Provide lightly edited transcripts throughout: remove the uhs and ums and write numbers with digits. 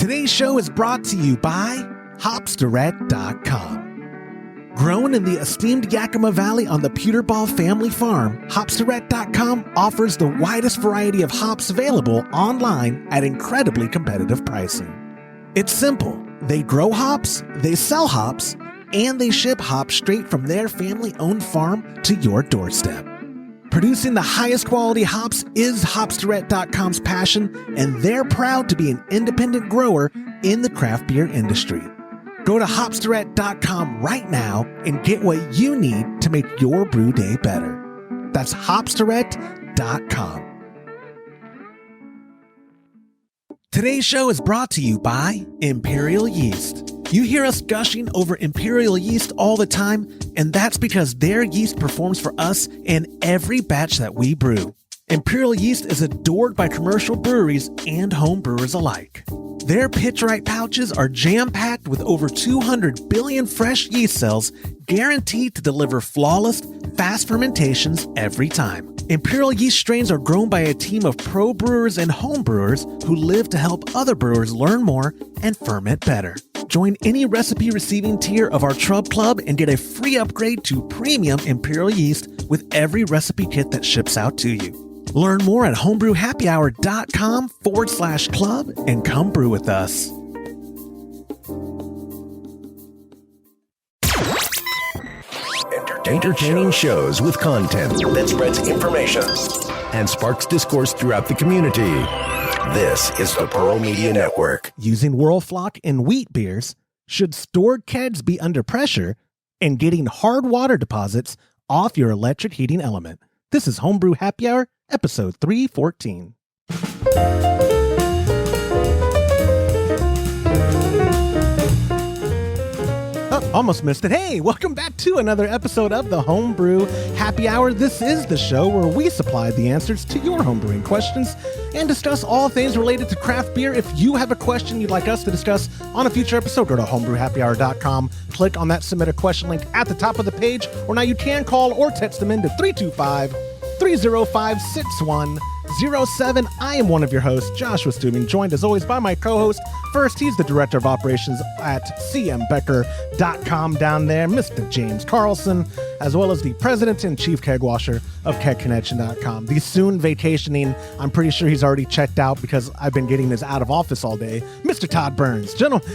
Today's show is brought to you by Hopsdirect.com. Grown in the esteemed Yakima Valley on the Peterball family farm, Hopsdirect.com offers the widest variety of hops available online at incredibly competitive pricing. It's simple. They grow hops, they sell hops, and they ship hops straight from their family-owned farm to your doorstep. Producing the highest quality hops is Hopsdirect.com's passion, and they're proud to be an independent grower in the craft beer industry. Go to Hopsdirect.com right now and get what you need to make your brew day better. That's Hopsdirect.com. Today's show is brought to you by Imperial Yeast. You hear us gushing over Imperial Yeast all the time, and that's because their yeast performs for us in every batch that we brew. Imperial Yeast is adored by commercial breweries and home brewers alike. Their pitch-right pouches are jam-packed with over 200 billion fresh yeast cells, guaranteed to deliver flawless, fast fermentations every time. Imperial Yeast strains are grown by a team of pro brewers and home brewers who live to help other brewers learn more and ferment better. Join any recipe receiving tier of our Trub Club and get a free upgrade to premium Imperial Yeast with every recipe kit that ships out to you. Learn more at homebrewhappyhour.com/club and come brew with us. Entertaining shows with content that spreads information and sparks discourse throughout the community. This is the Pearl Media Network. Using Whirlfloc in wheat beers, should stored kegs be under pressure, and getting hard water deposits off your electric heating element. This is Homebrew Happy Hour, episode 314. Almost missed it. Hey, welcome back to another episode of the Homebrew Happy Hour. This is the show where we supply the answers to your homebrewing questions and discuss all things related to craft beer. If you have a question you'd like us to discuss on a future episode, go to homebrewhappyhour.com, click on that submit a question link at the top of the page, or now you can call or text them into 325-305-6107. I am one of your hosts, Joshua Stubing, joined as always by my co-host. First, he's the director of operations at cmbecker.com down there, Mr. James Carlson, as well as the president and chief keg washer of kegconnection.com. The soon vacationing, I'm pretty sure he's already checked out because I've been getting his out of office all day, Mr. Todd Burns. Gentlemen.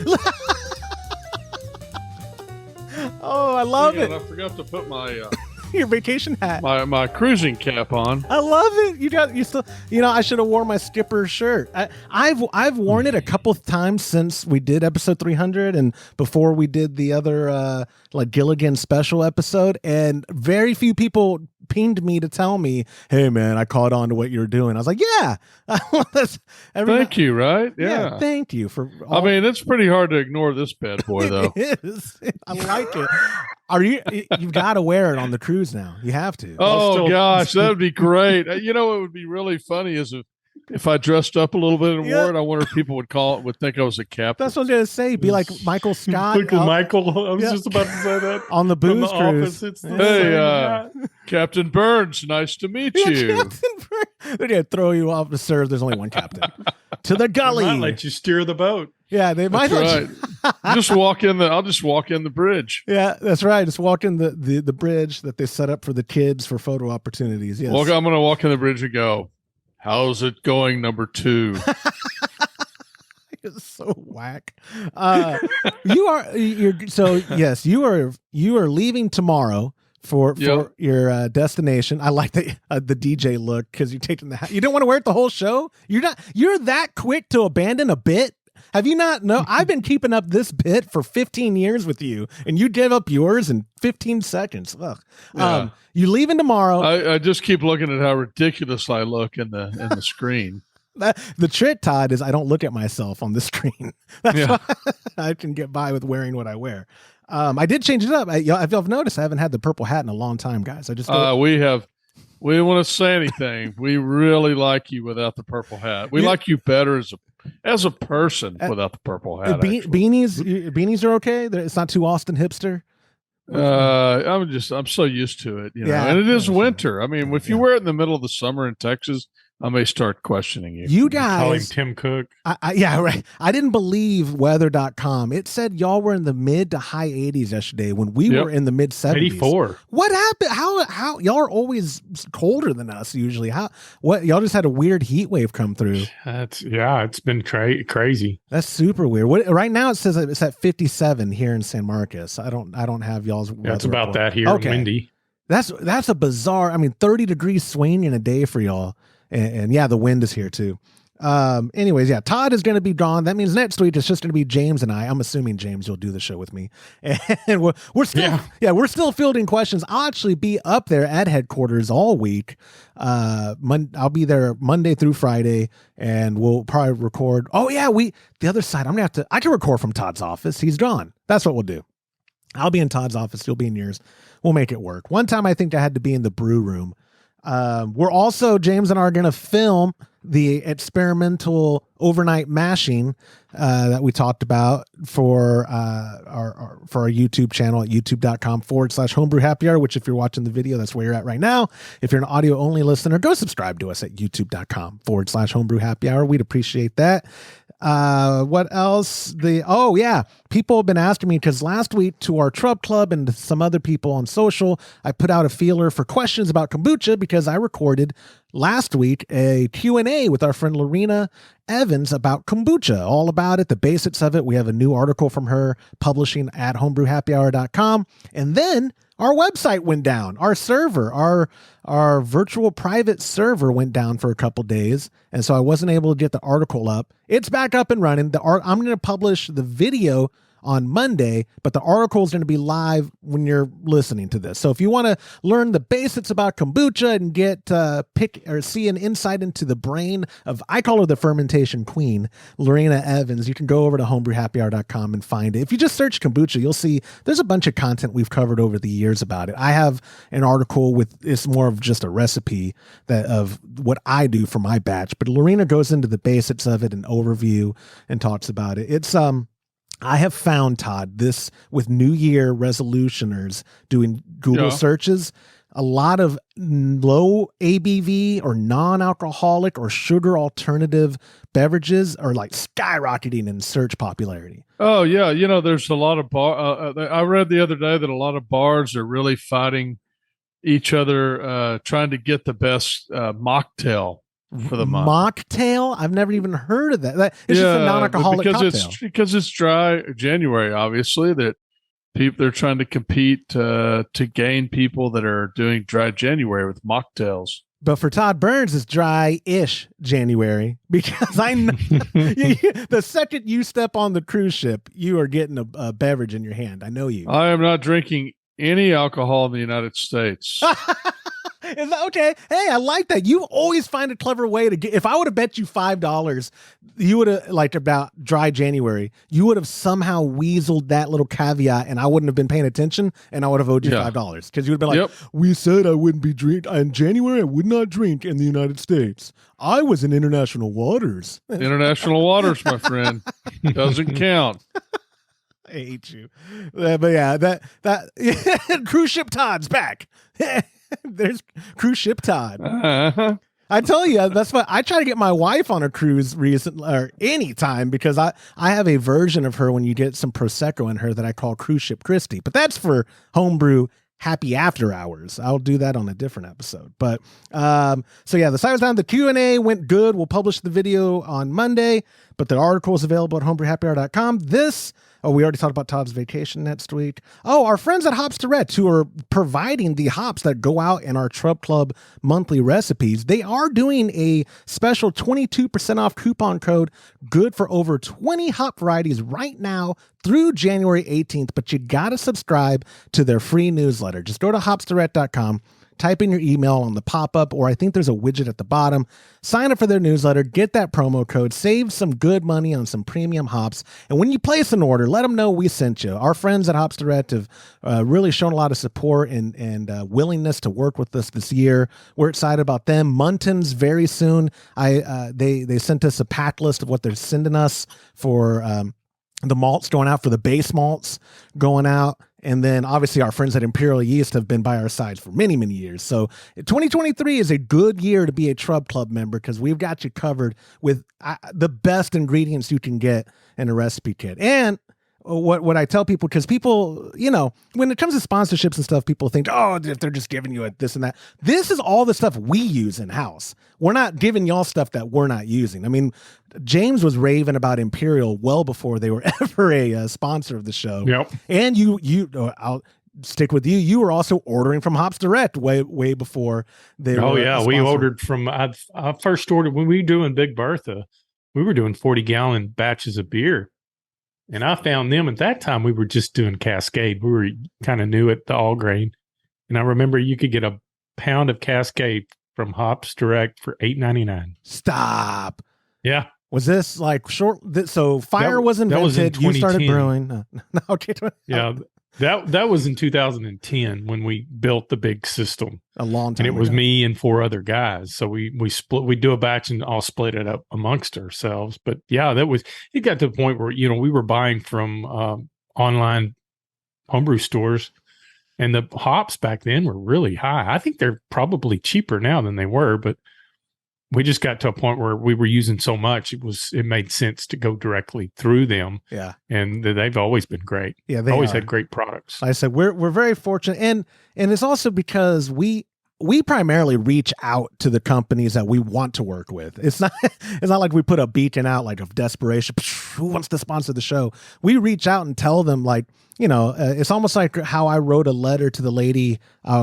Oh, I love it. I forgot to put my... your vacation hat, my cruising cap on. I love it. You still, I should have worn my skipper shirt. I've worn it a couple of times since we did episode 300 and before we did the other like Gilligan special episode, and very few people pinged me to tell me, hey man, I caught on to what you're doing. I was like, yeah. Thank you, right? Yeah, thank you for I mean, it's pretty hard to ignore this bad boy though. It is. I like it. You've got to wear it on the cruise now. You have to. Oh gosh, that would be great. You know what would be really funny is if I dressed up a little bit and wore it, I wonder if people would think I was a captain. That's what I was going to say. Be like Michael Scott. Michael. I was just about to say that. On the booze cruise. Hey, Captain Burns, nice to meet you. Captain Burns. They're going to throw you off the sir. There's only one captain. To the gully. They might let you steer the boat. Yeah, they might. That's right. I'll just walk in the bridge. Yeah, that's right. Just walk in the bridge that they set up for the kids for photo opportunities. Yes. I'm going to walk in the bridge and go, how's it going, number 2? It's so whack. You are leaving tomorrow for your destination. I like the DJ look because you're taking you don't want to wear it the whole show. You're that quick to abandon a bit. Have you not? No, I've been keeping up this bit for 15 years with you, and you give up yours in 15 seconds. Ugh. Yeah. You leaving tomorrow. I just keep looking at how ridiculous I look in the screen. The trick, Todd, is I don't look at myself on the screen. That's why I can get by with wearing what I wear. I did change it up. If you've noticed, I haven't had the purple hat in a long time, guys. I just we don't want to say anything. We really like you without the purple hat. We like you better as a person without the purple hat. Beanies are okay. It's not too Austin hipster. I'm so used to it, and it is winter. I mean, if you wear it in the middle of the summer in Texas, I may start questioning you. You Call him guys, Tim Cook. yeah, right. I didn't believe weather.com. It said y'all were in the mid to high 80s yesterday when we were in the mid 70s. 84. What happened? How y'all are always colder than us usually. What y'all just had a weird heat wave come through. It's been crazy. That's super weird. Right now it says it's at 57 here in San Marcos. I don't have y'all's weather It's about report. that here. Okay. Windy. That's a bizarre, 30 degrees swing in a day for y'all. And yeah, the wind is here too. Anyways, yeah, Todd is going to be gone. That means next week it's just going to be James and I. I'm assuming James will do the show with me. And we're still fielding questions. I'll actually be up there at headquarters all week. I'll be there Monday through Friday, and we'll probably record. Oh yeah, the other side. I can record from Todd's office. He's gone. That's what we'll do. I'll be in Todd's office. You'll be in yours. We'll make it work. One time I think I had to be in the brew room. We're also, James and I are going to film the experimental overnight mashing that we talked about for our YouTube channel at youtube.com/homebrew happy hour, which if you're watching the video, that's where you're at right now. If you're an audio only listener, go subscribe to us at youtube.com/homebrew happy hour. We'd appreciate that. What else? People have been asking me because last week to our Trub Club and some other people on social, I put out a feeler for questions about kombucha because I recorded last week a Q&A with our friend Lorena Evans about kombucha, all about it, the basics of it. We have a new article from her publishing at homebrewhappyhour.com. And then our website went down. Our server, our virtual private server went down for a couple days. And so I wasn't able to get the article up. It's back up and running. I'm going to publish the video on Monday, but the article is going to be live when you're listening to this. So if you want to learn the basics about kombucha and get see an insight into the brain of, I call her the fermentation queen, Lorena Evans, you can go over to homebrewhappyhour.com and find it. If you just search kombucha, you'll see there's a bunch of content we've covered over the years about it. I have an article it's more of just a recipe of what I do for my batch, but Lorena goes into the basics of it, an overview, and talks about it. I have found, Todd, this with New Year resolutioners doing Google searches, a lot of low ABV or non-alcoholic or sugar alternative beverages are like skyrocketing in search popularity. Oh yeah. There's a lot of I read the other day that a lot of bars are really fighting each other, trying to get the best mocktail for the month. Mocktail? I've never even heard of that. It's just a non-alcoholic cocktail. Because it's dry January, obviously, that they're trying to compete to gain people that are doing dry January with mocktails. But for Todd Burns, it's dry-ish January because I know the second you step on the cruise ship, you are getting a beverage in your hand. I know you. I am not drinking any alcohol in the United States. Is that okay? Hey, I like that. You always find a clever way to get. If I would have bet you $5, you would have about dry January. You would have somehow weaseled that little caveat, and I wouldn't have been paying attention, and I would have owed you $5 because you would have been like, "We said I wouldn't be drink in January. I would not drink in the United States. I was in international waters. International waters, my friend, doesn't count." I hate you, but yeah, that cruise ship Todd's back. There's cruise ship Todd. Uh-huh. I tell you, that's why I try to get my wife on a cruise or anytime because I have a version of her when you get some Prosecco in her that I call Cruise Ship Christy. But that's for homebrew happy after hours. I'll do that on a different episode. But so yeah, the site was down. The Q&A went good. We'll publish the video on Monday, but the article is available at homebrewhappyhour.com. We already talked about Todd's vacation next week. Oh, our friends at Hops Direct, who are providing the hops that go out in our Trub Club monthly recipes, they are doing a special 22% off coupon code, good for over 20 hop varieties right now through January 18th. But you got to subscribe to their free newsletter. Just go to hopsdirect.com. Type in your email on the pop-up, or I think there's a widget at the bottom. Sign up for their newsletter, get that promo code, save some good money on some premium hops. And when you place an order, let them know we sent you. Our friends at Hops Direct have really shown a lot of support and willingness to work with us this year. We're excited about them. Muntins very soon. They sent us a pack list of what they're sending us for the malts going out, for the base malts going out. And then obviously our friends at Imperial Yeast have been by our sides for many, many years. So 2023 is a good year to be a Trub Club member because we've got you covered with the best ingredients you can get in a recipe kit. And what I tell people, because people, when it comes to sponsorships and stuff, people think, oh, if they're just giving you this and that. This is all the stuff we use in house. We're not giving y'all stuff that we're not using. I mean, James was raving about Imperial well before they were ever a sponsor of the show. Yep. And I'll stick with you. You were also ordering from Hops Direct way before they were. Oh yeah, we ordered from. I first ordered when we were doing Big Bertha. We were doing 40-gallon batches of beer. And I found them at that time. We were just doing Cascade. We were kind of new at the all grain. And I remember you could get a pound of Cascade from Hops Direct for $8.99. Stop. Yeah. Was this like short? So fire was invented. You started brewing. No, okay. Yeah. That was in 2010 when we built the big system. A long time and it was ago. me and 4 other guys. So we do a batch and all split it up amongst ourselves. But yeah, it got to the point where, we were buying from online homebrew stores, and the hops back then were really high. I think they're probably cheaper now than they were, but we just got to a point where we were using so much, it made sense to go directly through them. Yeah. And they've always been great. Yeah. They always had great products. Like I said, we're very fortunate. And it's also because we primarily reach out to the companies that we want to work with. It's not like we put a beacon out like of desperation. Who wants to sponsor the show? We reach out and tell them like, it's almost like how I wrote a letter to the lady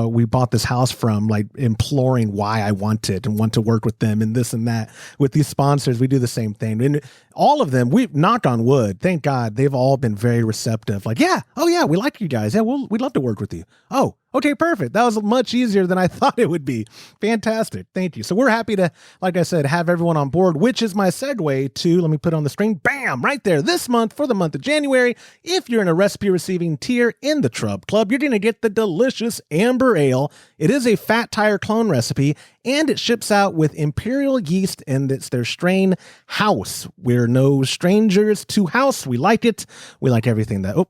we bought this house from, like imploring why I want it and want to work with them and this and that. With these sponsors, we do the same thing. And all of them, we've knocked on wood. Thank God they've all been very receptive. Like, yeah, oh yeah, we like you guys. Yeah, we'd love to work with you. Oh, okay, perfect. That was much easier than I thought it would be. Fantastic. Thank you. So we're happy to, like I said, have everyone on board, which is my segue to, let me put it on the screen. Bam, right there. This month, for the month of January, if you're in a recipe receiving tier in the Trub Club, you're going to get the delicious Amber Ale. It is a Fat Tire clone recipe, and it ships out with Imperial Yeast, and it's their strain House. We're no strangers to House. We like it. We like everything that,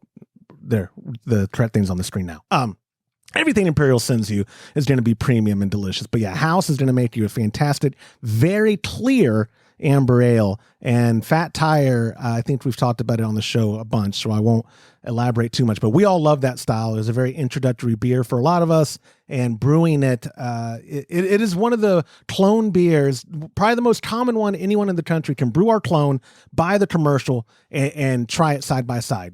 there, the correct thing's on the screen now. Everything Imperial sends you is going to be premium and delicious. But yeah, House is going to make you a fantastic, very clear amber ale. And Fat Tire, I think we've talked about it on the show a bunch, so I won't elaborate too much. But we all love that style. It was a very introductory beer for a lot of us. And brewing it is one of the clone beers, probably the most common one anyone in the country can brew our clone, buy the commercial, and try it side by side.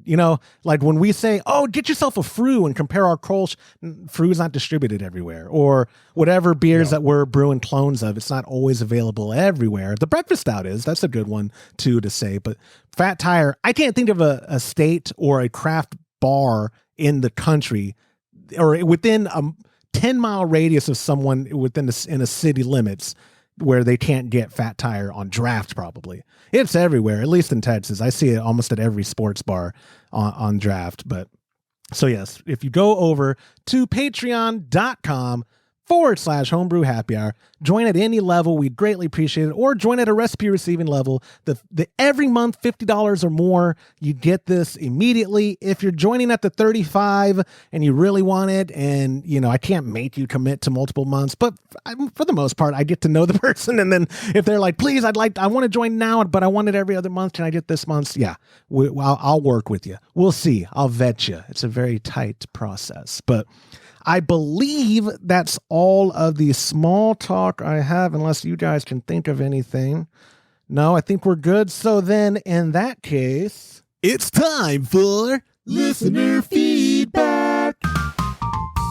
Like when we say, oh, get yourself a Früh and compare our Kolsch, Früh is not distributed everywhere. Or whatever beers that we're brewing clones of, it's not always available everywhere. The breakfast stout is. That's a good one, too, to say. But Fat Tire, I can't think of a state or a craft bar in the country or within a 10-mile radius of someone in a city limits where they can't get Fat Tire on draft. Probably it's everywhere, at least in Texas. I see it almost at every sports bar on draft. But so yes, if you go over to patreon.com/homebrew happy hour, join at any level, we'd greatly appreciate it. Or join at a recipe receiving level. The every month $50 or more, you get this immediately. If you're joining at the 35 and you really want it, and I can't make you commit to multiple months, but for the most part, I get to know the person. And then if they're like, please, I want to join now, but I want it every other month, can I get this month? Yeah, I'll work with you. We'll see. I'll vet you. It's a very tight process, but I believe that's all of the small talk I have, unless you guys can think of anything. No, I think we're good. So then, in that case, it's time for listener feedback.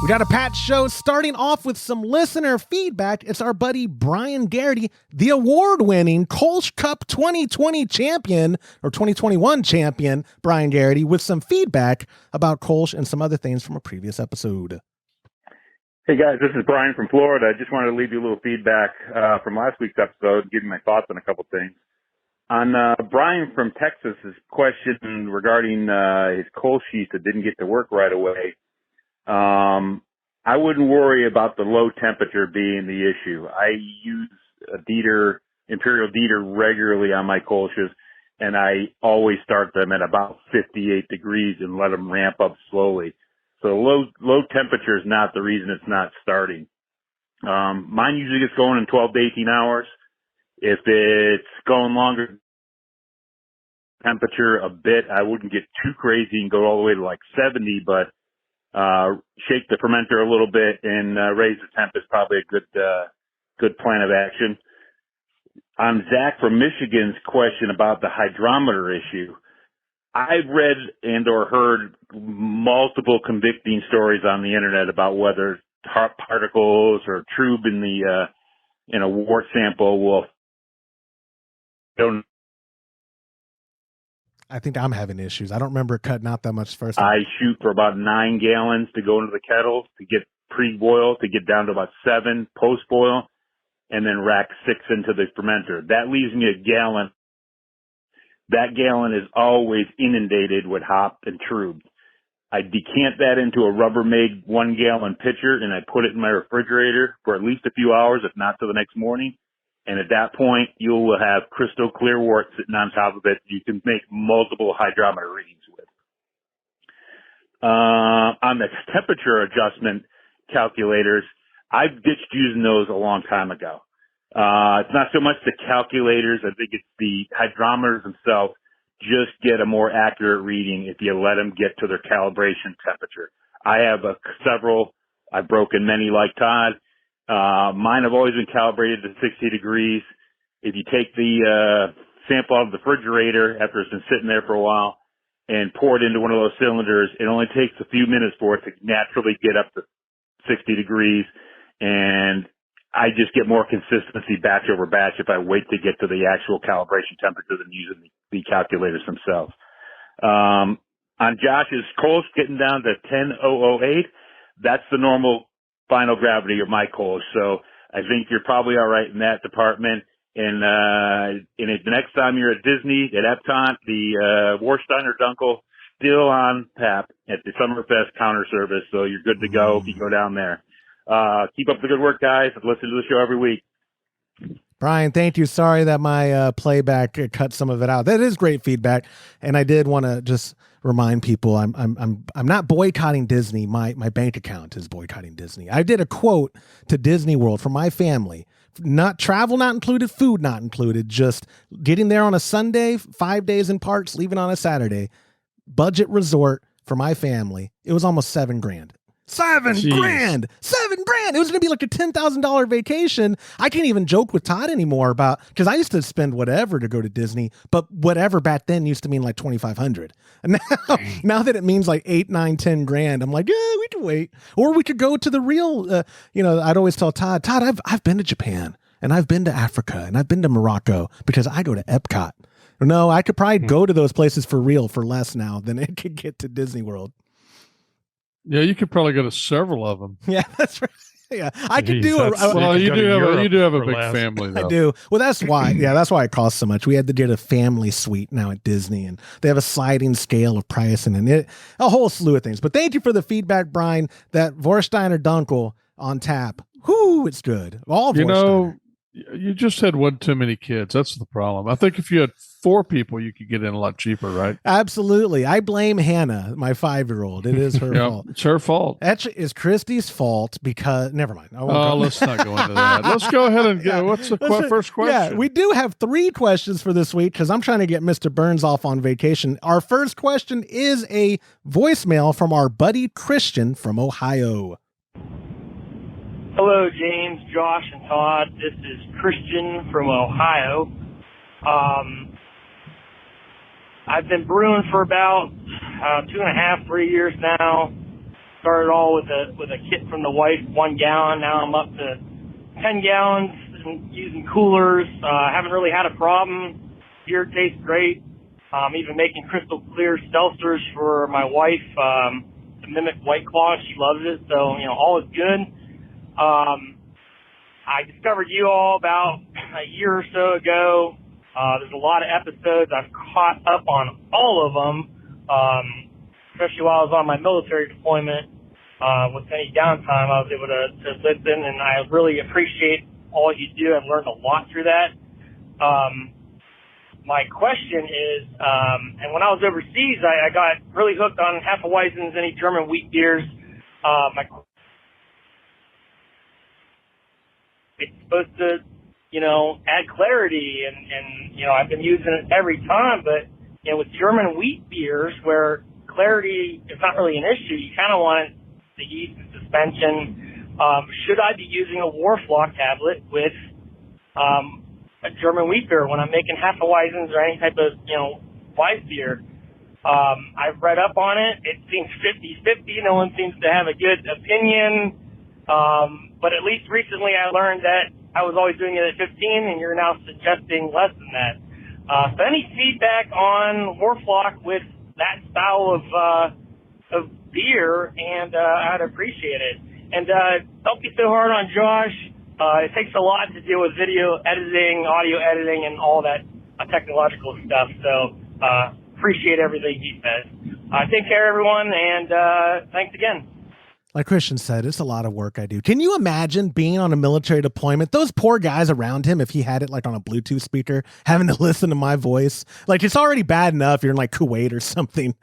We got a patch show starting off with some listener feedback. It's our buddy Brian Garrity, the award-winning Kolsch Cup 2020 champion, or 2021 champion, Brian Garrity, with some feedback about Kolsch and some other things from a previous episode. Hey guys, this is Brian from Florida. I just wanted to leave you a little feedback from last week's episode, give you my thoughts on a couple things. On Brian from Texas's question regarding his Kolsch yeast that didn't get to work right away, I wouldn't worry about the low temperature being the issue. I use a Imperial Dieter regularly on my Kolsches, and I always start them at about 58 degrees and let them ramp up slowly. So low temperature is not the reason it's not starting. Mine usually gets going in 12 to 18 hours. If it's going longer temperature a bit, I wouldn't get too crazy and go all the way to like 70, but shake the fermenter a little bit and raise the temp is probably a good plan of action. On Zach from Michigan's question about the hydrometer issue, I've read and or heard multiple convicting stories on the internet about whether particles or trub in a wort sample will don't. I think I'm having issues. I don't remember cutting out that much first. I shoot for about 9 gallons to go into the kettle to get pre-boil, to get down to about 7 post-boil, and then rack 6 into the fermenter. That leaves me a gallon. That gallon is always inundated with hop and trub. I decant that into a Rubbermaid 1 gallon pitcher and I put it in my refrigerator for at least a few hours, if not till the next morning. And at that point, you will have crystal clear wort sitting on top of it. You can make multiple hydrometer readings with. On the temperature adjustment calculators, I've ditched using those a long time ago. It's not so much the calculators. I think it's the hydrometers themselves just get a more accurate reading if you let them get to their calibration temperature. I have several. I've broken many like Todd. Mine have always been calibrated to 60 degrees. If you take the sample out of the refrigerator after it's been sitting there for a while and pour it into one of those cylinders, it only takes a few minutes for it to naturally get up to 60 degrees. And I just get more consistency batch over batch if I wait to get to the actual calibration temperature than using the calculators themselves. On Josh's Kolsch getting down to 10,008, that's the normal final gravity of my Kolsch. So I think you're probably all right in that department. And the next time you're at Disney, at Epcot, the Warsteiner Dunkel still on tap at the Summerfest counter service. So you're good to go if you go down there. Keep up the good work, guys. I've listened to the show every week. Brian, thank you. Sorry that my playback cut some of it out. That is great feedback, and I did want to just remind people I'm not boycotting Disney. My bank account is boycotting Disney. I did a quote to Disney World for my family. Not travel, not included, food not included. Just getting there on a Sunday, 5 days in parks, leaving on a Saturday. Budget resort for my family. It was almost $7,000. $7,000. It was going to be like a $10,000 vacation. I can't even joke with Todd anymore about, because I used to spend whatever to go to Disney, but whatever back then used to mean like $2,500. And now that it means like $8, $9, $10,000, I'm like, yeah, we can wait, or we could go to the real. I'd always tell Todd, I've been to Japan and I've been to Africa and I've been to Morocco because I go to Epcot. No, I could probably go to those places for real for less now than it could get to Disney World. Yeah, you could probably go to several of them. Yeah, that's right. Yeah, I could do well, you do have a big family, though. I do. Well, that's why. Yeah, that's why it costs so much. We had to get a family suite now at Disney, and they have a sliding scale of pricing and a whole slew of things. But thank you for the feedback, Brian. That Vorsteiner Dunkel on tap. Whoo, it's good. All Vorsteiner. You just had one too many kids. That's the problem. I think if you had 4 people, you could get in a lot cheaper, right? Absolutely. I blame Hannah, my 5-year-old. It is her fault. It's her fault. Actually, it's Christy's fault because, never mind. Let's not go into that. Let's go ahead and get, what's the first question? Yeah, we do have 3 questions for this week because I'm trying to get Mr. Burns off on vacation. Our first question is a voicemail from our buddy Christian from Ohio. Hello, James, Josh, and Todd. This is Christian from Ohio. I've been brewing for about 2.5, 3 years now. Started all with a kit from the wife, 1 gallon. Now I'm up to 10 gallons and using coolers. Haven't really had a problem. Beer tastes great. Even making crystal clear seltzers for my wife to mimic White Claw. She loves it, so all is good. I discovered you all about a year or so ago. There's a lot of episodes. I've caught up on all of them, especially while I was on my military deployment. With any downtime, I was able to listen, and I really appreciate all you do. I've learned a lot through that. My question is, and when I was overseas, I got really hooked on Hefeweizens, any German wheat beers. My it's supposed to, add clarity, and I've been using it every time, but with German wheat beers where clarity is not really an issue, you kind of want the yeast and suspension. Should I be using a Whirlfloc tablet with a German wheat beer when I'm making Hefeweizens or any type of, Weiss beer? I've read up on it. It seems 50-50. No one seems to have a good opinion. But at least recently I learned that I was always doing it at 15, and you're now suggesting less than that. So any feedback on Whirlfloc with that style of beer, and I'd appreciate it. And don't be so hard on Josh. It takes a lot to deal with video editing, audio editing, and all that technological stuff. So appreciate everything he says. Take care, everyone, and thanks again. Like Christian said, it's a lot of work I do. Can you imagine being on a military deployment? Those poor guys around him, if he had it like on a Bluetooth speaker, having to listen to my voice. Like, it's already bad enough you're in like Kuwait or something,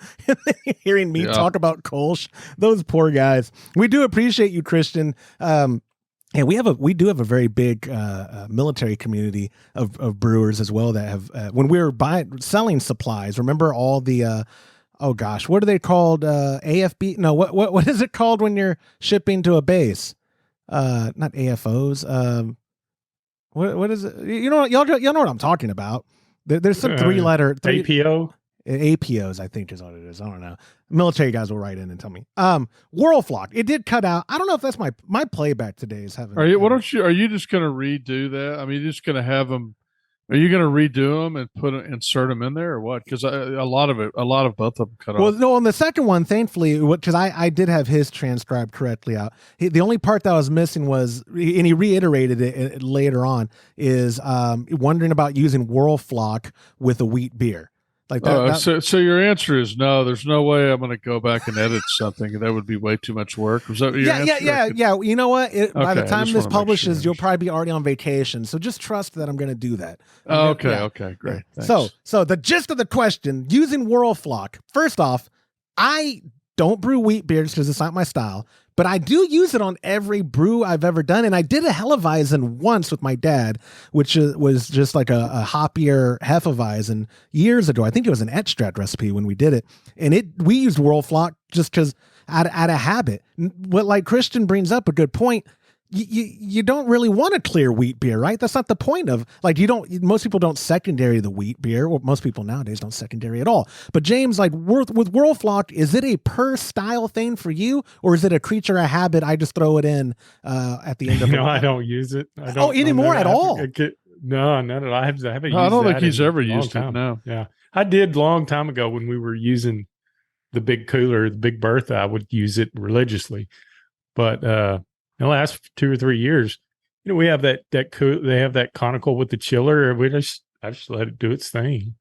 hearing me talk about Kolsch. Those poor guys. We do appreciate you, Christian. And we do have a very big military community of brewers as well that have when we were selling supplies. Remember all the oh gosh, what are they called? AFB? No, what is it called when you're shipping to a base? Not AFOs. What is it? Y'all know what I'm talking about. There's some three-letter APO. APOs, I think is what it is. I don't know. Military guys will write in and tell me. Whirlfloc. It did cut out. I don't know if that's my playback today is having. Are you just going to redo that? I mean, you're just going to have them. Are you going to redo them and insert them in there or what? Because a lot of both of them cut off. Well, no, on the second one, thankfully, because I did have his transcribed correctly out. The only part that was missing was, and he reiterated it later on, is wondering about using Whirlfloc with a wheat beer. Like that, so your answer is no. There's no way I'm going to go back and edit something. That would be way too much work. Was that your answer? Yeah. You know what? By the time this publishes, you'll probably be already on vacation. So just trust that I'm going to do that. Okay, great. Thanks. So the gist of the question: using Whirlfloc. First off, I don't brew wheat beers because it's not my style. But I do use it on every brew I've ever done. And I did a Hefeweizen once with my dad, which was just like a hoppier Hefeweizen years ago. I think it was an extract recipe when we did it. And we used Whirlfloc just because out of habit. What, like Christian brings up a good point. You don't really want a clear wheat beer, right? That's not the point of, like, most people don't secondary the wheat beer, or most people nowadays don't secondary at all. But James, like with Whirlfloc, is it a per style thing for you, or is it a creature, a habit? I just throw it in at the end of I don't use it. I don't anymore at all. No, none at all. I haven't used I don't think he's ever used it. No. Yeah. I did a long time ago when we were using the big cooler, the big Bertha. I would use it religiously. But, in the last 2 or 3 years, we have they have that conical with the chiller. I just let it do its thing.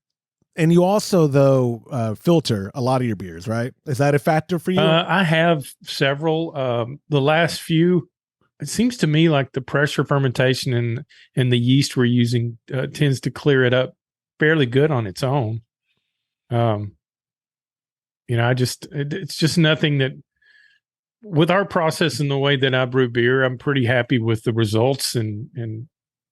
And you also, though, filter a lot of your beers, right? Is that a factor for you? I have several. The last few, it seems to me like the pressure fermentation and the yeast we're using tends to clear it up fairly good on its own. It's just nothing that. With our process and the way that I brew beer, I'm pretty happy with the results, and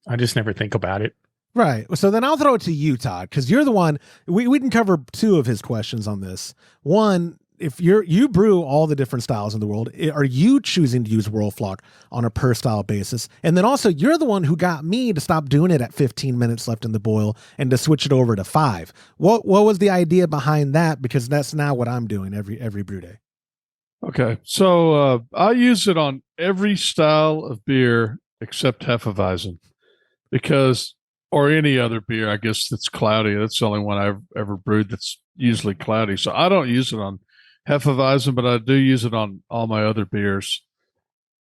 I just never think about it. Right. So then I'll throw it to you, Todd, because you're the one. We can cover two of his questions on this. One, if you brew all the different styles in the world, are you choosing to use Whirlfloc on a per style basis? And then also, you're the one who got me to stop doing it at 15 minutes left in the boil and to switch it over to 5. What was the idea behind that? Because that's now what I'm doing every brew day. Okay, so I use it on every style of beer except Hefeweizen, or any other beer, I guess, that's cloudy. That's the only one I've ever brewed that's usually cloudy. So I don't use it on Hefeweizen, but I do use it on all my other beers.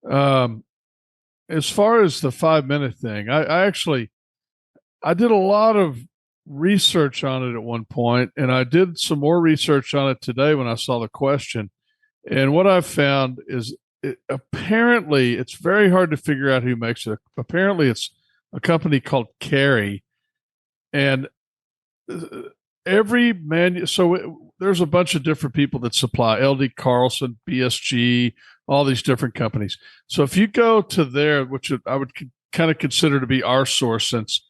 As far as the 5-minute thing, I did a lot of research on it at one point, and I did some more research on it today when I saw the question. And what I've found is apparently it's very hard to figure out who makes it. Apparently it's a company called Carey. And so there's a bunch of different people that supply LD Carlson, BSG, all these different companies. So if you go to there, which I would kind of consider to be our source, since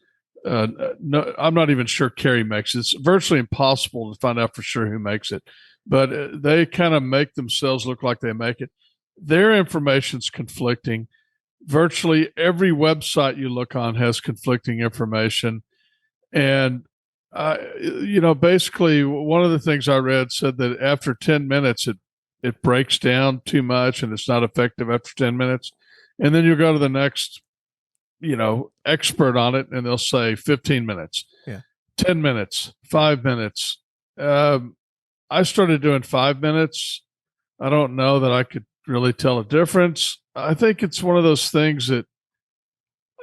no, I'm not even sure Kerry makes it. It's virtually impossible to find out for sure who makes it, but they kind of make themselves look like they make it. Their information's conflicting. Virtually every website you look on has conflicting information. And, basically one of the things I read said that after 10 minutes, it breaks down too much and it's not effective after 10 minutes. And then you go to the next, expert on it and they'll say 15 minutes, 10 minutes, 5 minutes. I started doing 5 minutes. I don't know that I could really tell a difference. I think it's one of those things that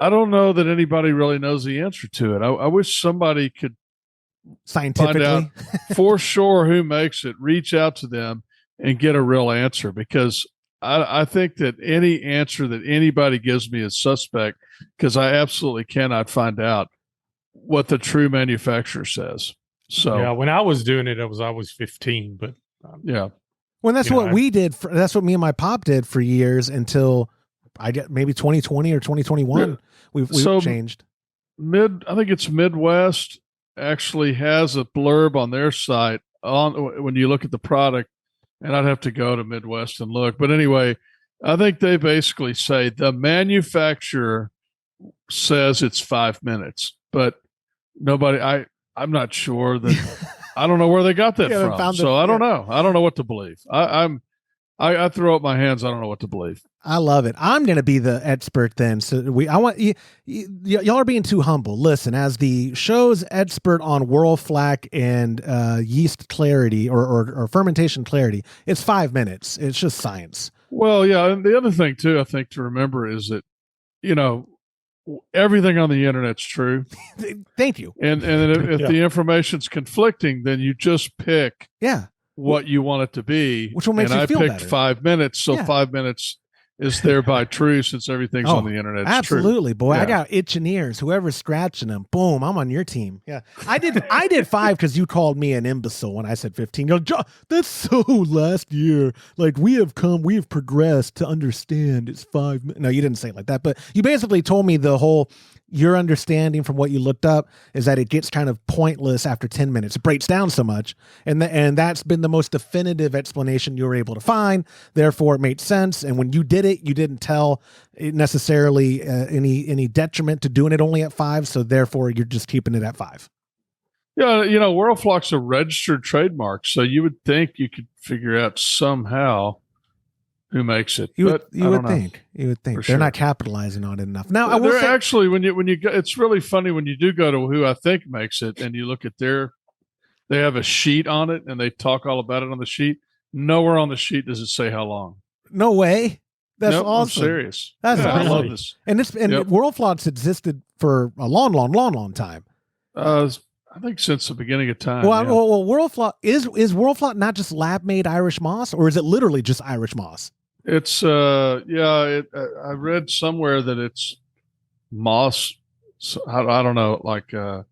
I don't know that anybody really knows the answer to it. I wish somebody could scientifically find out for sure who makes it, reach out to them and get a real answer, because I think that any answer that anybody gives me is suspect, because I absolutely cannot find out what the true manufacturer says. So yeah, when I was doing it, I was 15, but yeah. Well, that's what we did. That's what me and my pop did for years until I get maybe 2020 or 2021. Yeah. We've changed. I think it's Midwest actually has a blurb on their site when you look at the product, and I'd have to go to Midwest and look. But anyway, I think they basically say the manufacturer says it's 5 minutes, but nobody. I'm not sure that. I don't know where they got that from. So I don't know. I don't know what to believe. I throw up my hands. I don't know what to believe. I love it. I'm going to be the expert then. So I want y'all are being too humble. Listen, as the show's expert on Whirlfloc and yeast clarity or fermentation clarity, it's 5 minutes. It's just science. Well, yeah. And the other thing too, I think to remember is that, everything on the internet's true. Thank you. And if the information's conflicting, then you just pick what you want it to be. Which will make you feel better. And I picked 5 minutes, so 5 minutes is thereby true, since everything's on the internet. Absolutely, true. Boy. Yeah. I got itching ears. Whoever's scratching them, boom, I'm on your team. Yeah. I did 5 because you called me an imbecile when I said 15. You're like, that's so last year. Like we have progressed to understand it's 5 minutes. No, you didn't say it like that, but you basically told me your understanding from what you looked up is that it gets kind of pointless after 10 minutes. It breaks down so much. And that's been the most definitive explanation you were able to find. Therefore, it made sense. And when you did it, you didn't tell it necessarily any detriment to doing it only at 5. So therefore, you're just keeping it at 5. Yeah, Whirlfloc's a registered trademark. So you would think you could figure out somehow who makes it. You would think they're sure. not capitalizing on it enough. Now, they're actually when you go, it's really funny when you do go to who I think makes it, and you look at they have a sheet on it, and they talk all about it on the sheet. Nowhere on the sheet does it say how long. No way. That's awesome. I'm serious. That's awesome. I love this. And Whirlfloc's existed for a long time. I think since the beginning of time. Well, Whirlfloc is Whirlfloc not just lab-made Irish moss, or is it literally just Irish moss? It's I read somewhere that it's moss. I don't know, like I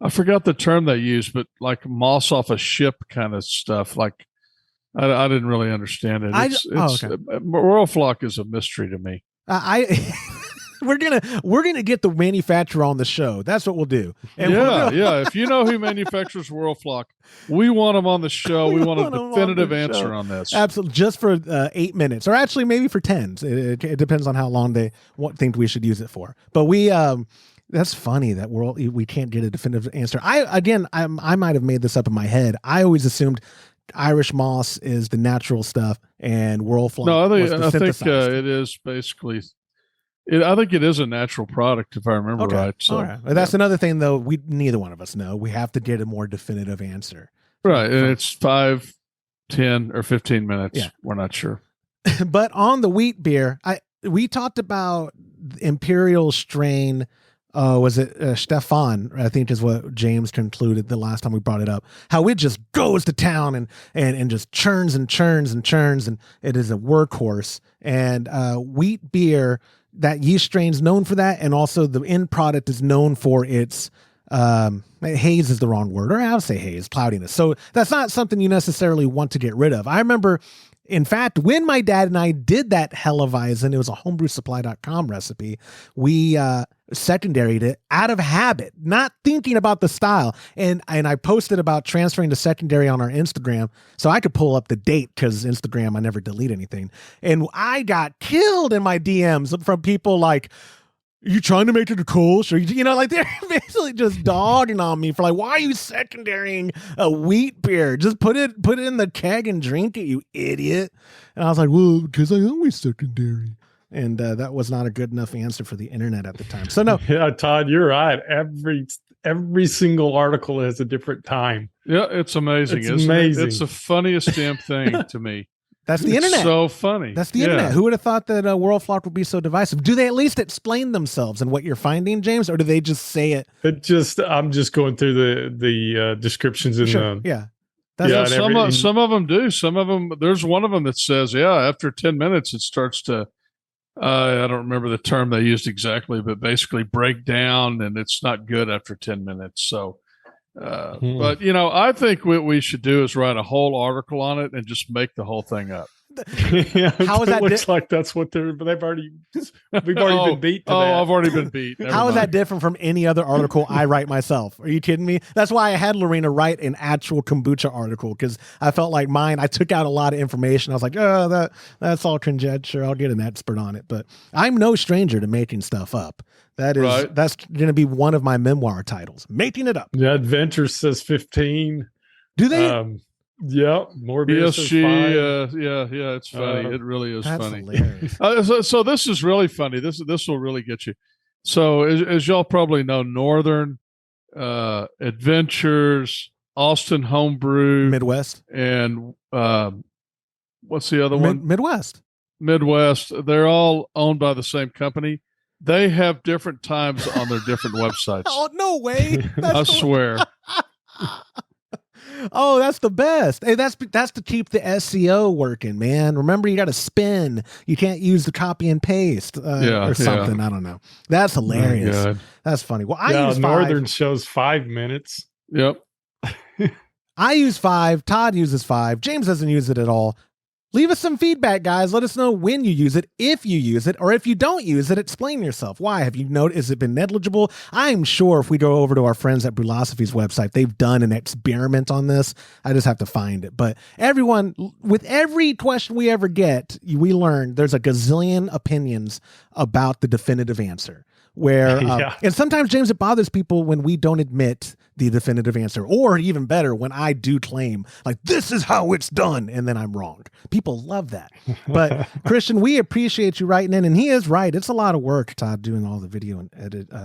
forgot the term they use, but like moss off a ship kind of stuff. Like I didn't really understand it. Whirlfloc is a mystery to me. We're gonna get the manufacturer on the show. That's what we'll do. And If you know who manufactures Whirlfloc, we want them on the show. We want a definitive answer on this. Absolutely, just for 8 minutes, or actually maybe for 10. It depends on how long they think we should use it for. But that's funny that we can't get a definitive answer. I might have made this up in my head. I always assumed Irish moss is the natural stuff, and Whirlfloc. No, I think it is basically. I think it is a natural product, if I remember right. So, all right. That's another thing, though. Neither one of us know. We have to get a more definitive answer. Right, and it's 5, 10, or 15 minutes. Yeah. We're not sure. But on the wheat beer, we talked about Imperial strain. Was it Stefan? I think is what James concluded the last time we brought it up. How it just goes to town and just churns and churns and churns, and it is a workhorse. And wheat beer. That yeast strain's known for that, and also the end product is known for its haze is the wrong word, or I'll say haze, cloudiness. So that's not something you necessarily want to get rid of. I remember In fact, when my dad and I did that Helleweisen, it was a homebrewsupply.com recipe. We secondaried it out of habit, not thinking about the style. And I posted about transferring to secondary on our Instagram so I could pull up the date, because Instagram, I never delete anything. And I got killed in my DMs from people like, you trying to make it a Kolsch? Or, like they're basically just dogging on me for like, why are you secondarying a wheat beer? Just put it in the keg and drink it, you idiot. And I was like, well, because I always secondary. And that was not a good enough answer for the internet at the time. So no. Yeah, Todd, you're right. Every single article has a different time. Yeah, it's amazing. It's amazing. It's the funniest damn thing to me. That's the internet. So funny. That's the internet. Who would have thought that Whirlfloc would be so divisive? Do they at least explain themselves and what you're finding, James, or do they just say it? I'm just going through the descriptions in the. Yeah. Some of them do. Some of them. There's one of them that says, after 10 minutes, it starts to. I don't remember the term they used exactly, but basically break down, and it's not good after 10 minutes. So. But I think what we should do is write a whole article on it and just make the whole thing up. How is that? Looks like that's what we've already been beat. I've already been beat. How is that different from any other article I write myself? Are you kidding me? That's why I had Lorena write an actual kombucha article, because I felt like mine, I took out a lot of information. I was like, that's all conjecture. I'll get an expert on it. But I'm no stranger to making stuff up. That's going to be one of my memoir titles, making it up. Yeah, Adventure says 15. Do they? Yeah, more BSG. Yeah, it's funny. It really is funny. So this is really funny. This will really get you. So as y'all probably know, Northern Adventures, Austin Homebrew, Midwest, and what's the other one? Midwest. They're all owned by the same company. They have different times on their different websites. Oh, no way. I swear. Oh, that's the best. Hey, that's to keep the SEO working, man. Remember, you got to spin. You can't use the copy and paste or something. I don't know. That's hilarious. That's funny. Well, I use 5. Northern shows 5 minutes. Yep. I use 5. Todd uses 5. James doesn't use it at all. Leave us some feedback, guys. Let us know when you use it, if you use it, or if you don't use it, explain yourself. Why? Have you noticed? Has it been negligible? I'm sure if we go over to our friends at Brewlosophy's website, they've done an experiment on this. I just have to find it. But everyone, with every question we ever get, we learn there's a gazillion opinions about the definitive answer. And sometimes, James, it bothers people when we don't admit the definitive answer, or even better, when I do claim like this is how it's done and then I'm wrong. People love that. But Christian, we appreciate you writing in, and he is right. It's a lot of work, Todd, doing all the video and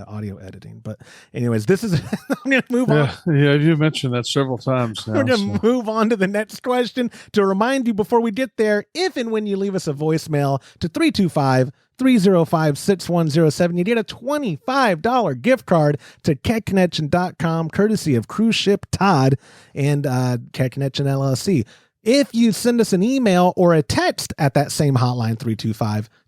audio editing. But anyways, this is I'm gonna move on. Yeah, you mentioned that several times now. We're gonna move on to the next question. To remind you before we get there, if and when you leave us a voicemail to 325-305-6107, you get a $25 gift card to kegconnection.com, courtesy of Cruise Ship Todd and Keg Connection LLC. If you send us an email or a text at that same hotline,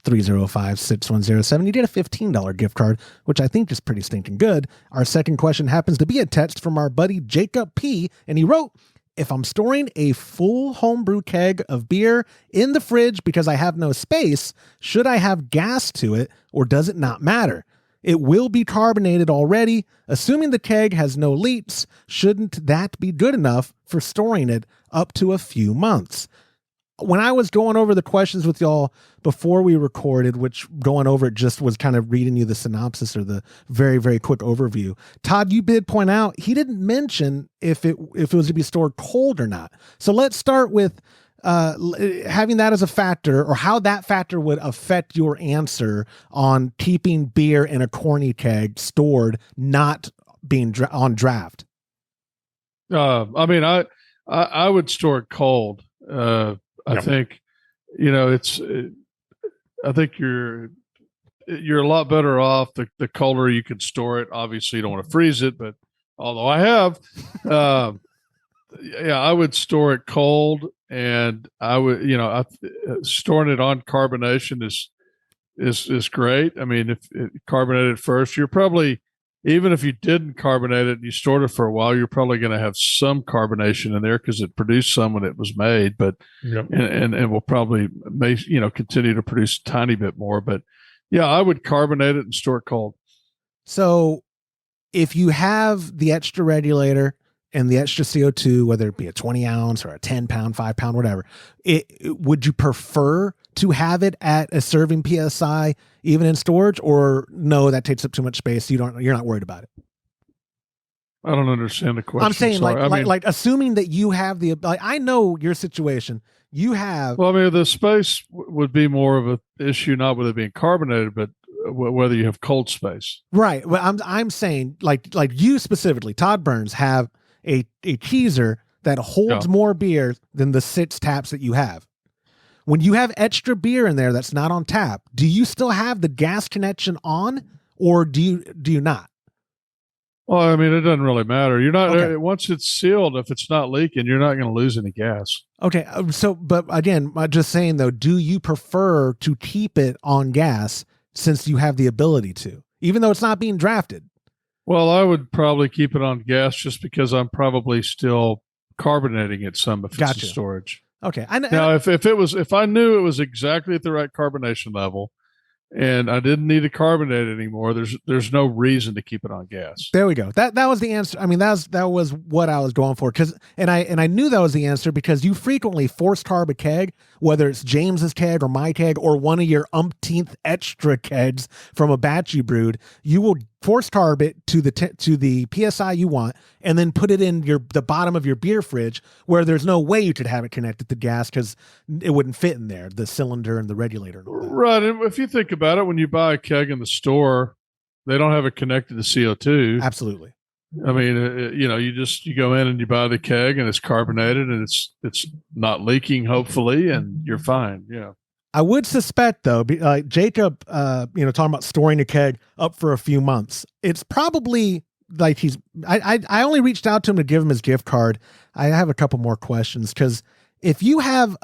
325-305-6107, you get a $15 gift card, which I think is pretty stinking good. Our second question happens to be a text from our buddy Jacob P., and he wrote, if I'm storing a full homebrew keg of beer in the fridge because I have no space, should I have gas to it, or does it not matter? It will be carbonated already. Assuming the keg has no leaks, shouldn't that be good enough for storing it up to a few months? When I was going over the questions with y'all before we recorded, which going over it just was kind of reading you the synopsis or the very, very quick overview, Todd, you did point out he didn't mention if it was to be stored cold or not. So let's start with having that as a factor, or how that factor would affect your answer on keeping beer in a corny keg stored, not being on draft. I mean, I would store it cold. I think, I think you're a lot better off the colder you can store it. Obviously, you don't want to freeze it, but although I have, I would store it cold, and I would, storing it on carbonation is great. I mean, if it carbonated first, you're probably even if you didn't carbonate it and you stored it for a while, you're probably going to have some carbonation in there because it produced some when it was made, but Yep. and will probably continue to produce a tiny bit more. But yeah, I would carbonate it and store it cold. So if you have the extra regulator and the extra CO2, whether it be a 20 ounce or a 10 pound, 5 pound, whatever, would you prefer to have it at a serving PSI even in storage, or no, that takes up too much space? You're not worried about it. I don't understand the question. I'm saying Sorry. like assuming that you have I know your situation. You have. Well, I mean, the space would be more of an issue, not with it being carbonated, but whether you have cold space. Right. Well, I'm saying like you specifically, Todd Burns, have a teaser that holds more beer than the 6 taps that you have. When you have extra beer in there that's not on tap, do you still have the gas connection on, or do you not? Well, I mean, it doesn't really matter. You're not once it's sealed. If it's not leaking, you're not going to lose any gas. Okay. So, but again, I'm just saying though, do you prefer to keep it on gas since you have the ability to, even though it's not being drafted? Well, I would probably keep it on gas just because I'm probably still carbonating it some if it's in storage. Okay. Now, if I knew it was exactly at the right carbonation level, and I didn't need to carbonate it anymore, there's no reason to keep it on gas. There we go. That was the answer. I mean, that was what I was going for. And I knew that was the answer because you frequently force carb a keg, whether it's James's keg or my keg or one of your umpteenth extra kegs from a batch you brewed. You will force carb it to the PSI you want, and then put it in the bottom of your beer fridge where there's no way you could have it connected to gas because it wouldn't fit in there, the cylinder and the regulator. And all that. Right. And if you think about it, when you buy a keg in the store, they don't have it connected to CO2. Absolutely. I mean, you go in and you buy the keg and it's carbonated and it's not leaking, hopefully, and you're fine. Yeah. I would suspect though, Jacob, talking about storing a keg up for a few months. It's probably like I only reached out to him to give him his gift card. I have a couple more questions because if you don't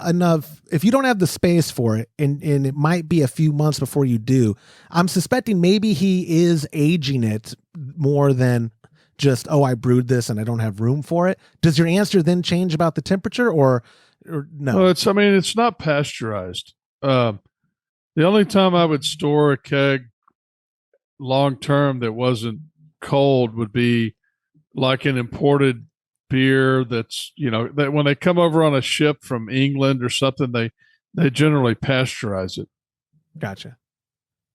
have the space for it and it might be a few months before you do, I'm suspecting maybe he is aging it more than just, I brewed this and I don't have room for it. Does your answer then change about the temperature or no? Well, it's not pasteurized. The only time I would store a keg long term that wasn't cold would be like an imported beer that's, that when they come over on a ship from England or something, they generally pasteurize it. Gotcha.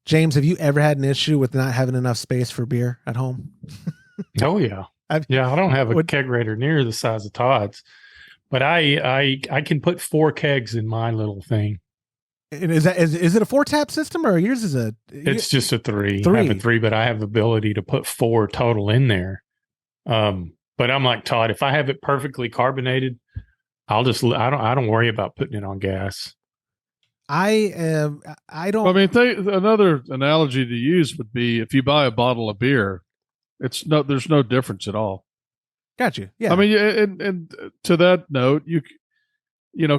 James, have you ever had an issue with not having enough space for beer at home? Oh yeah. I don't have a kegerator near the size of Todd's, but I can put 4 kegs in my little thing. And is it a 4-tap system or yours is it's just a 3. I have a 3, but I have the ability to put 4 total in there. But I'm like Todd, if I have it perfectly carbonated, I don't worry about putting it on gas. I don't. I mean, another analogy to use would be if you buy a bottle of beer, there's no difference at all. Got you. Yeah. I mean, and to that note,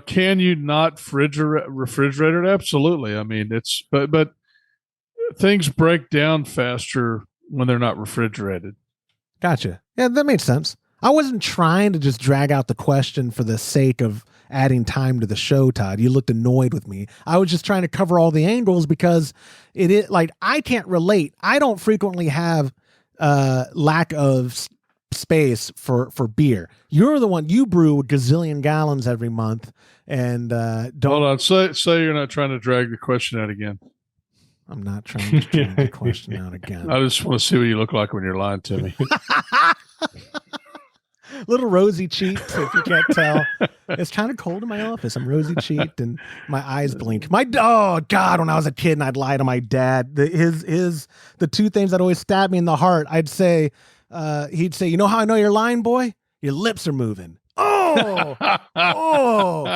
can you not refrigerate it? Absolutely. I mean, but things break down faster when they're not refrigerated. Gotcha. Yeah, that made sense. I wasn't trying to just drag out the question for the sake of adding time to the show, Todd. You looked annoyed with me. I was just trying to cover all the angles because it is like I can't relate. I don't frequently have lack of space for beer. You're the one, you brew a gazillion gallons every month and don't. Hold on, say you're not trying to drag the question out again. I'm not trying to drag the question out again. I just want to see what you look like when you're lying to me. Little rosy cheeks, if you can't tell. It's kind of cold in my office. I'm rosy cheeked and my eyes blink. Oh God, when I was a kid and I'd lie to my dad, the 2 things that always stab me in the heart, I'd say, he'd say, "You know how I know you're lying, boy? Your lips are moving." Oh.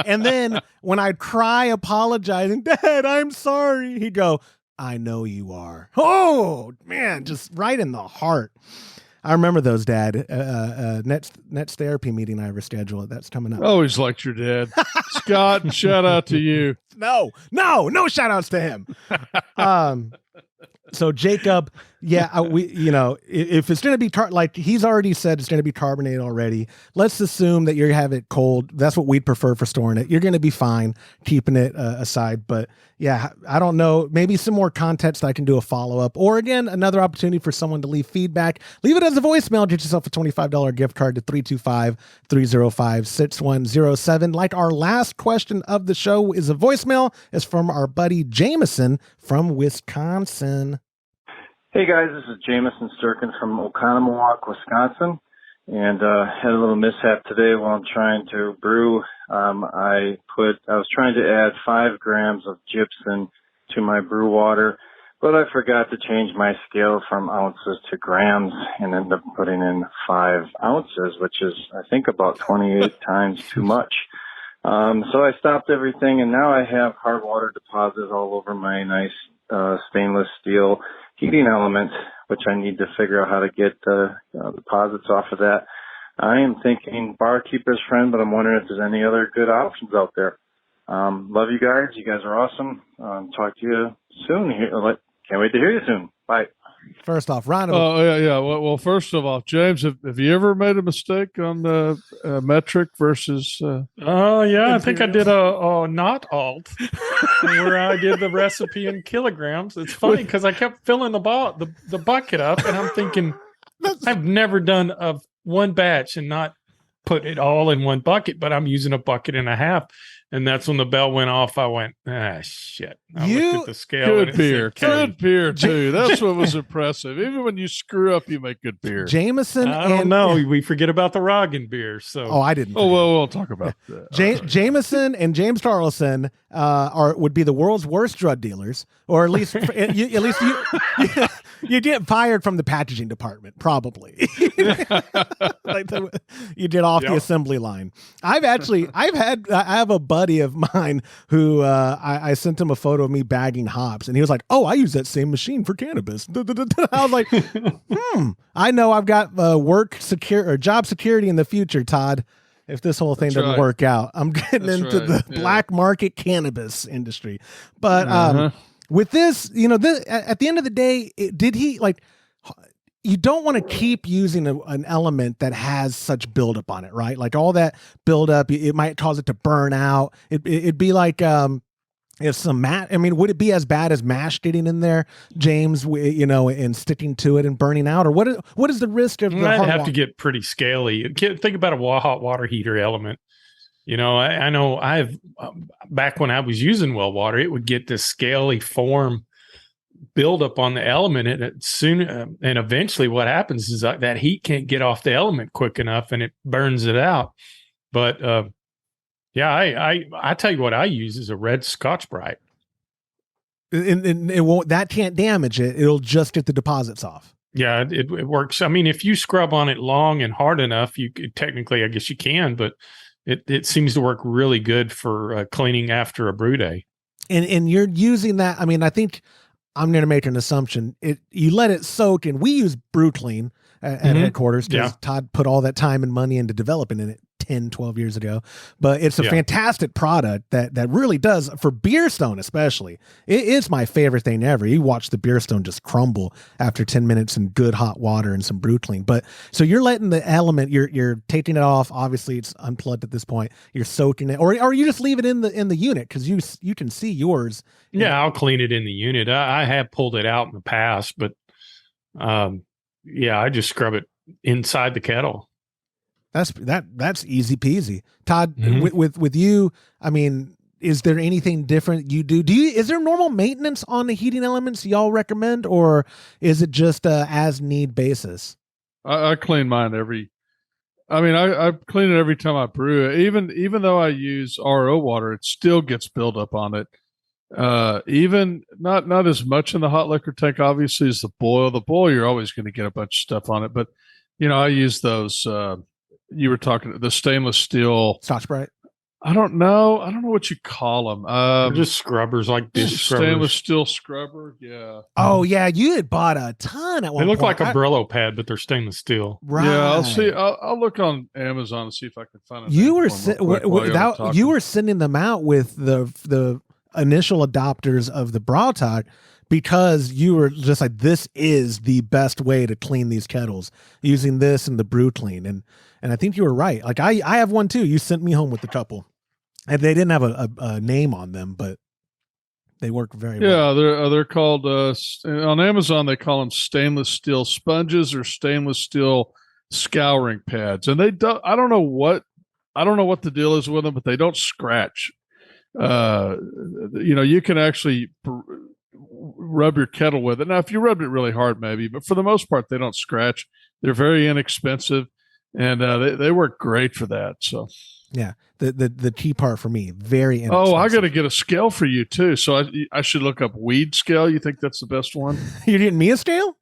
And then when I'd cry apologizing, "Dad, I'm sorry," he'd go, "I know you are." Oh man, just right in the heart. I remember those, Dad. Next therapy meeting I ever schedule, that's coming up. I always liked your dad. Scott, shout out to you. No shout outs to him. So Jacob, if it's going to be like he's already said, it's going to be carbonated already. Let's assume that you have it cold. That's what we'd prefer for storing it. You're going to be fine keeping it aside. But yeah, I don't know. Maybe some more context. I can do a follow up, or again, another opportunity for someone to leave feedback. Leave it as a voicemail. Get yourself a $25 gift card to 325-305-6107. Like our last question of the show is a voicemail. It's from our buddy Jameson from Wisconsin. Hey guys, this is Jameson Sturkin from Oconomowoc, Wisconsin, and had a little mishap today while I'm trying to brew. I was trying to add 5 grams of gypsum to my brew water, but I forgot to change my scale from ounces to grams and ended up putting in 5 ounces, which is I think about 28 times too much. So I stopped everything, and now I have hard water deposits all over my nice stainless steel heating element, which I need to figure out how to get deposits off of that. I am thinking barkeeper's friend, but I'm wondering if there's any other good options out there. Love you guys. You guys are awesome. Talk to you soon. Can't wait to hear you soon. Bye. First off, Ron. Yeah. Well, first of all, James, have you ever made a mistake on the metric versus? I think I did a not alt where I did the recipe in kilograms. It's funny because I kept filling the bucket up, and I'm thinking I've never done one batch and not put it all in one bucket, but I'm using a bucket and a half. And that's when the bell went off. I went, shit. I looked at the scale. Good beer. Good beer, too. That's what was impressive. Even when you screw up, you make good beer. Jameson. I don't know. We forget about the Roggen beer. So. Oh, I didn't. Oh, well, we'll talk about that. Jameson and James Carlson would be the world's worst drug dealers, or at least you get fired from the packaging department, probably. You did off the assembly line. I have a buddy of mine who I sent him a photo of me bagging hops, and he was like, "Oh, I use that same machine for cannabis." I was like, I know I've got job security in the future, Todd. If this whole thing doesn't work out, I'm getting into the black market cannabis industry. But with this, at the end of the day, you don't want to keep using an element that has such buildup on it, right? Like all that buildup, it might cause it to burn out. It'd be like if some would it be as bad as mash getting in there, James? And sticking to it and burning out, or what is the risk of the? I'd have to get pretty scaly. Think about a hot water heater element. I know back when I was using well water, it would get this scaly form build up on the element, and and eventually what happens is that heat can't get off the element quick enough, and it burns it out. But I tell you what I use is a red Scotch Brite, and it won't. That can't damage it. It'll just get the deposits off. Yeah, it works. I mean, if you scrub on it long and hard enough, you could, technically, I guess you can, but it seems to work really good for cleaning after a brew day. And you're using that. I mean, I think I'm going to make an assumption. You let it soak, and we use Brew Clean at headquarters because Todd put all that time and money into developing it 10, 12 years ago. But it's a fantastic product that really does, for beer stone especially. It's my favorite thing ever. You watch the beer stone just crumble after 10 minutes in good hot water and some Brew Clean. But so you're letting the element, you're taking it off. Obviously it's unplugged at this point. You're soaking it, or you just leave it in the unit because you can see yours. Yeah, I'll clean it in the unit. I have pulled it out in the past, but I just scrub it inside the kettle. That's easy peasy. Todd, with you, I mean, is there anything different you do? Is there normal maintenance on the heating elements y'all recommend, or is it just as need basis? I clean mine I clean it every time I brew it. Even though I use RO water, it still gets buildup on it. Even not as much in the hot liquor tank, obviously, as the boil. The boil, you're always going to get a bunch of stuff on it. But, I use those, you were talking, the stainless steel. Scotch Brite? I don't know what you call them. They're just scrubbers, like dish scrubbers. Stainless steel scrubber, yeah. Oh, yeah, you had bought a ton at one point. They look like a Brillo pad, but they're stainless steel. Right. Yeah, I'll see. I'll look on Amazon and see if I can find it. You were sending them out with the initial adopters of the Brautalk because you were just like, this is the best way to clean these kettles, using this and the brew clean. And I think you were right. Like I have one too. You sent me home with a couple, and they didn't have a name on them, but they work very well. Yeah, they're called on Amazon. They call them stainless steel sponges or stainless steel scouring pads, and they don't. I don't know what the deal is with them, but they don't scratch. You can actually rub your kettle with it. Now, if you rubbed it really hard, maybe, but for the most part, they don't scratch. They're very inexpensive, and they work great for that. So. Yeah, the key part for me, very inexpensive. Oh, I got to get a scale for you too. So I should look up weed scale. You think that's the best one? You're getting me a scale?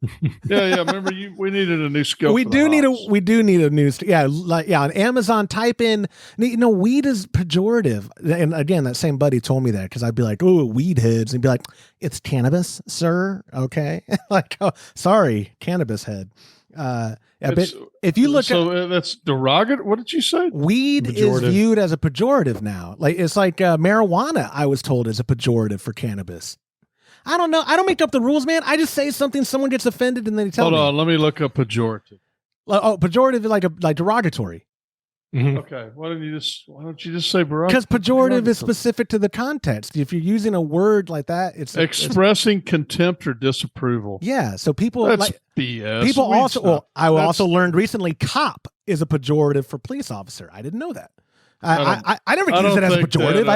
Yeah. Remember, we needed a new scale. We do need a new. On Amazon, type in. Weed is pejorative, and again, that same buddy told me that because I'd be like, "Oh, weed heads," and he'd be like, "It's cannabis, sir." Okay, like, oh, sorry, cannabis head. If you look at that's derogatory. What did you say? Weed is viewed as a pejorative now. Like it's like marijuana. I was told is a pejorative for cannabis. I don't know. I don't make up the rules, man. I just say something, someone gets offended, and then they tell me. Hold on, let me look up pejorative. Oh, pejorative is like derogatory. Mm-hmm. Okay, why don't you just say pejorative? Because pejorative is specific to the context. If you're using a word like that, it's expressing contempt or disapproval. Yeah, so people that's BS. People also. Well, I also learned recently, cop is a pejorative for police officer. I didn't know that. I never use it as a pejorative.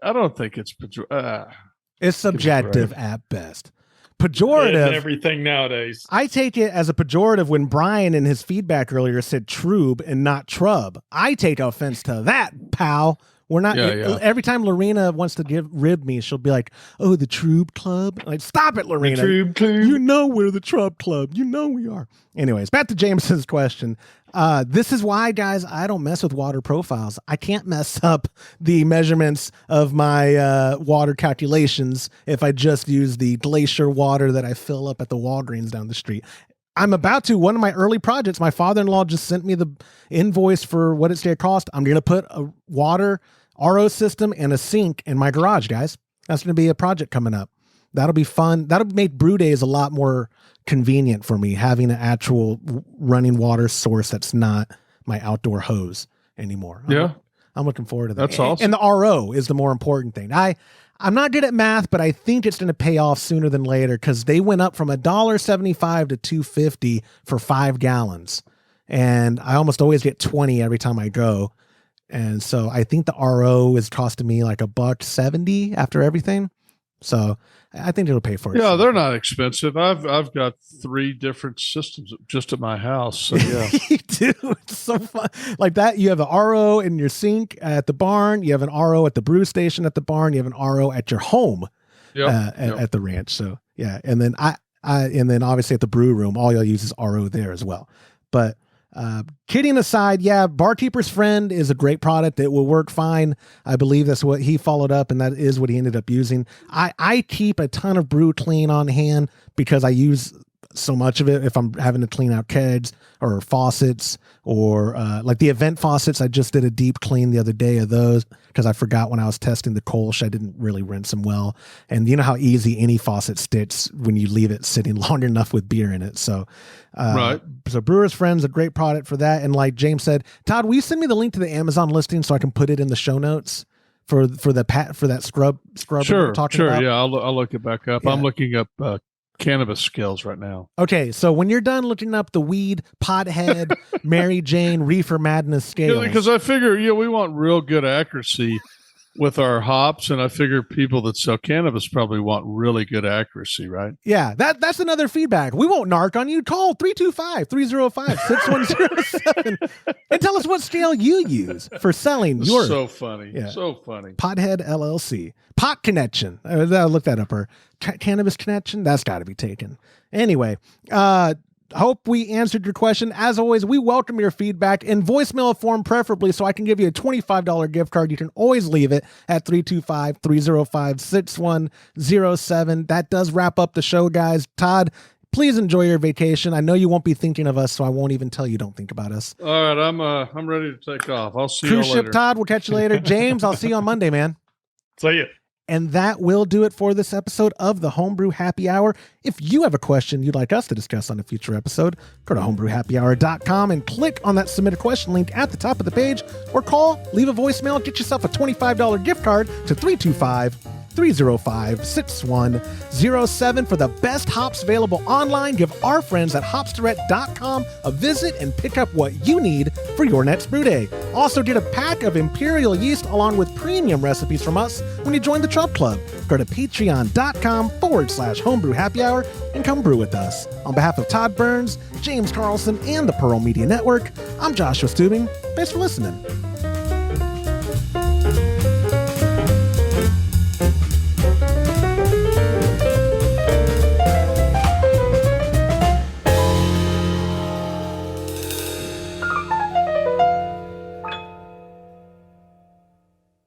I don't think it's pejorative. It's subjective at best. Pejorative. Everything nowadays. I take it as a pejorative when Brian in his feedback earlier said trube and not trub. I take offense to that, pal. We're not. Yeah. Every time Lorena wants to rib me, she'll be like, "Oh, the Trube Club." Like, stop it, Lorena. The Trube Club. You know we're the Trub Club. You know we are. Anyways, back to Jameson's question. This is why, guys, I don't mess with water profiles. I can't mess up the measurements of my water calculations if I just use the glacier water that I fill up at the Walgreens down the street. I'm about to. One of my early projects, my father-in-law just sent me the invoice for what it's going to cost. I'm going to put a water RO system and a sink in my garage, guys. That's going to be a project coming up. That'll be fun. That'll make brew days a lot more convenient for me, having an actual running water source that's not my outdoor hose anymore. I'm looking forward to that. That's awesome. And the RO is the more important thing. I'm not good at math, but I think it's going to pay off sooner than later because they went up from $1.75 to $2.50 for 5 gallons. And I almost always get 20 every time I go. And so I think the RO is costing me like $1.70 after everything. So I think it'll pay for it. Yeah, they're not expensive. I've got 3 different systems just at my house. So yeah. You do. It's so fun. Like that, you have an RO in your sink at the barn. You have an RO at the brew station at the barn. You have an RO at your home at the ranch. So yeah. And then and then obviously at the brew room, all you'll use is RO there as well. But kidding aside, yeah, Barkeeper's Friend is a great product. It will work fine. I believe that's what he followed up, and that is what he ended up using. I keep a ton of brew clean on hand because I use so much of it if I'm having to clean out kegs or faucets or like the event faucets. I just did a deep clean the other day of those because I forgot when I was testing the Kolsch, I didn't really rinse them well. And you know how easy any faucet sticks when you leave it sitting long enough with beer in it. So, right. So Brewer's Friend's a great product for that. And like James said, Todd, will you send me the link to the Amazon listing so I can put it in the show notes for that scrub? Sure. About? Yeah. I'll look it back up. Yeah. I'm looking up, cannabis skills right now. Okay, so when you're done looking up the weed, pothead, Mary Jane, reefer madness scales. Because I figure, we want real good accuracy with our hops, and I figure people that sell cannabis probably want really good accuracy, right? Yeah, that's another feedback. We won't narc on you. Call 325-305-6107 and tell us what scale you use for selling your. So funny. Yeah. So funny. Pothead LLC. Pot Connection. I'll look that up. Or Cannabis Connection. That's got to be taken. Anyway, hope we answered your question. As always, we welcome your feedback in voicemail form, preferably, so I can give you a $25 gift card. You can always leave it at 325-305-6107. That does wrap up the show, guys. Todd, please enjoy your vacation. I know you won't be thinking of us, so I won't even tell you don't think about us. All right, I'm ready to take off. I'll see you later. Cruise later. ship, Todd. We'll catch you later. James, I'll see you on Monday, man. See you. And that will do it for this episode of the Homebrew Happy Hour. If you have a question you'd like us to discuss on a future episode, go to homebrewhappyhour.com and click on that submit a question link at the top of the page, or call, leave a voicemail, get yourself a $25 gift card to 325-305-6107 for the best hops available online. Give our friends at hopsdirect.com a visit and pick up what you need for your next brew day. Also, get a pack of Imperial yeast along with premium recipes from us when you join the Chub Club. Go to patreon.com/homebrew happy hour and come brew with us. On behalf of Todd Burns, James Carlson, and the Pearl Media Network, I'm Joshua Stubing. Thanks for listening.